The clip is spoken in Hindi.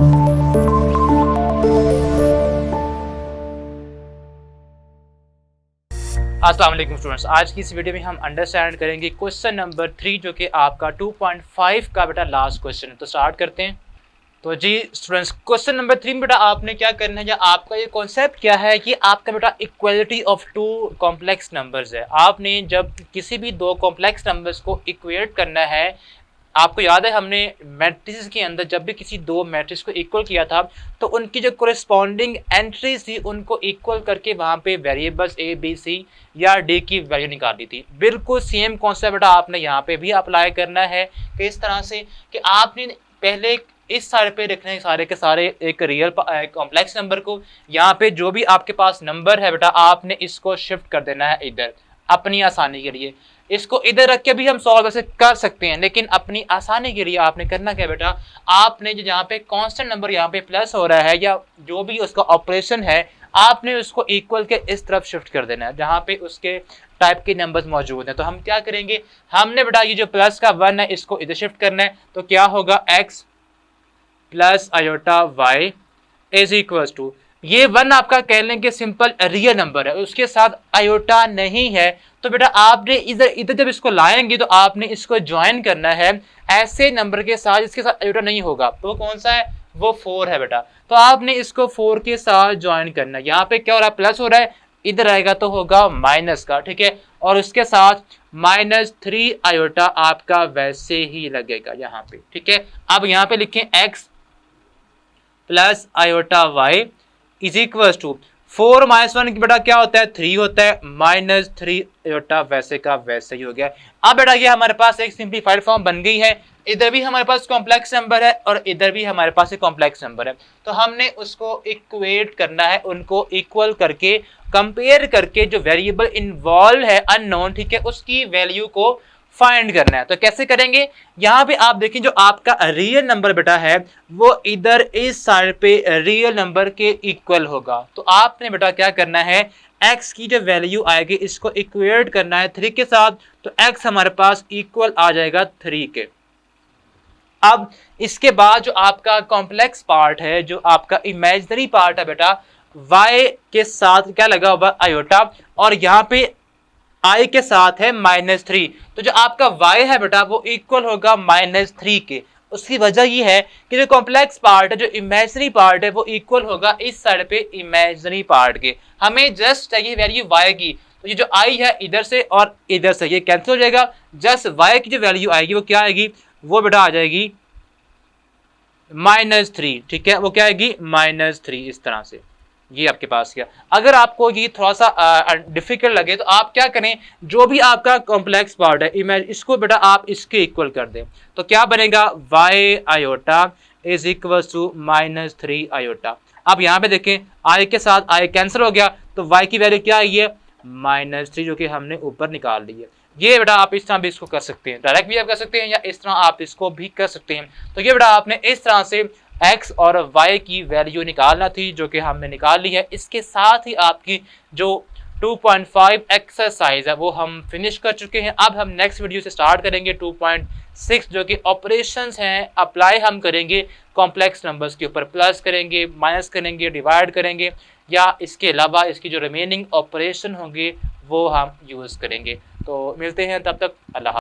अस्सलाम वालेकुम स्टूडेंट्स, आज की इस वीडियो में हम अंडरस्टैंड करेंगे क्वेश्चन नंबर 3 जो कि आपका 2.5 का बेटा लास्ट क्वेश्चन है। तो स्टार्ट करते हैं। तो जी स्टूडेंट्स, क्वेश्चन नंबर 3 में बेटा आपने क्या करना है या आपका ये कॉन्सेप्ट क्या है कि आपका बेटा equality of two complex numbers है। आपने जब किसी भी दो कॉम्प्लेक्स नंबर्स को इक्वेट करना है, आपको याद है हमने मैट्रिक्स के अंदर जब भी किसी दो मैट्रिक्स को इक्वल किया था तो उनकी जो कोरिस्पॉन्डिंग एंट्रीज थी उनको इक्वल करके वहां पे वेरिएबल्स ए बी सी या डी की वैल्यू निकाली थी। बिल्कुल सेम कॉन्सेप्ट बेटा आपने यहाँ पे भी अप्लाई करना है कि इस तरह से कि आपने पहले इस साइड पे रखने सारे के सारे एक रियल कॉम्प्लेक्स नंबर को, यहाँ पे जो भी आपके पास नंबर है बेटा आपने इसको शिफ्ट कर देना है इधर अपनी आसानी के लिए। इसको इधर रख के भी हम सॉल्व ऐसे कर सकते हैं, लेकिन अपनी आसानी के लिए आपने करना क्या बेटा, आपने जो यहाँ पे कांस्टेंट नंबर यहाँ पे प्लस हो रहा है या जो भी उसका ऑपरेशन है आपने उसको इक्वल के इस तरफ शिफ्ट कर देना है जहाँ पे उसके टाइप के नंबर्स मौजूद हैं। तो हम क्या करेंगे, हमने बेटा ये जो प्लस का 1 है इसको इधर शिफ्ट करना है। तो क्या होगा, x plus iota y is equal to, ये 1 आपका कह लें कि सिंपल रियल नंबर है, उसके साथ आयोटा नहीं है। तो बेटा आपने इधर इधर जब इसको लाएंगे तो आपने इसको ज्वाइन करना है ऐसे नंबर के साथ जिसके साथ आयोटा नहीं होगा। तो वो कौन सा है, वो 4 है बेटा। तो आपने इसको 4 के साथ ज्वाइन करना है। यहाँ पे क्या हो रहा है, प्लस हो रहा है, इधर आएगा तो होगा माइनस का, ठीक है। और उसके साथ -3 आयोटा आपका वैसे ही लगेगा यहाँ पे, ठीक है। अब यहाँ पे लिखें x plus iota y is equal to 4 - 1 बेटा क्या होता है, 3 होता है, -3 आयोटा वैसे का वैसे ही हो गया। अब बेटा ये हमारे पास एक सिंपलीफाइड फॉर्म बन गई है। इधर भी हमारे पास कॉम्प्लेक्स नंबर है और इधर भी हमारे पास एक कॉम्प्लेक्स नंबर है। तो हमने उसको इक्वेट करना है, उनको इक्वल करके कंपेयर करके जो वेरिएबल इन्वॉल्व है अननोन, ठीक है, उसकी वैल्यू को फाइंड करना है। तो कैसे करेंगे, यहाँ पे आप देखें जो आपका रियल नंबर बेटा है वो इधर इस साइड पे रियल नंबर के इक्वल होगा। तो आपने बेटा क्या करना है, x की जो वैल्यू आएगी इसको इक्वेट करना है 3 के साथ। तो x हमारे पास इक्वल आ जाएगा 3 के। अब इसके बाद जो आपका कॉम्प्लेक्स पार्ट है, जो आपका इमेजिनरी पार्ट है बेटा, y के साथ क्या लगा हुआ, आयोटा, और यहाँ पे i के साथ है -3। तो जो आपका y है बेटा वो इक्वल होगा -3 के। उसकी वजह ये है कि जो कॉम्प्लेक्स पार्ट है, जो इमेजिनरी पार्ट है, वो इक्वल होगा इस साइड पे इमेजिनरी पार्ट के। हमें जस्ट चाहिए वैल्यू y की, तो ये जो i है इधर से और इधर से ये कैंसिल हो जाएगा। जस्ट y की जो वैल्यू आएगी वो क्या आएगी, वो बेटा आ जाएगी -3, ठीक है, वो क्या आएगी -3 इस तरह से। ये आपके पास क्या, अगर आपको ये थोड़ा सा डिफिकल्ट लगे तो आप क्या करें, जो भी आपका कॉम्प्लेक्स पार्ट है इमेज, इसको बेटा आप इसके इक्वल कर दें। तो क्या बनेगा, y iota is equal to -3 iota. अब यहाँ पे देखें i के साथ i कैंसिल हो गया, तो y की वैल्यू क्या आई है, -3, जो कि हमने ऊपर निकाल ली है। ये बेटा आप इस तरह भी इसको कर सकते हैं, डायरेक्ट भी आप कर सकते हैं या इस तरह आप इसको भी कर सकते हैं। तो ये बेटा आपने इस तरह से x और y की वैल्यू निकालना थी, जो कि हमने निकाल ली है। इसके साथ ही आपकी जो 2.5 एक्सरसाइज है वो हम फिनिश कर चुके हैं। अब हम नेक्स्ट वीडियो से स्टार्ट करेंगे 2.6, जो कि ऑपरेशंस हैं, अप्लाई हम करेंगे कॉम्प्लेक्स नंबर्स के ऊपर, प्लस करेंगे, माइनस करेंगे, डिवाइड करेंगे, या इसके अलावा इसकी जो रिमेनिंग ऑपरेशन होंगे वो हम यूज़ करेंगे। तो मिलते हैं, तब तक अल्लाह।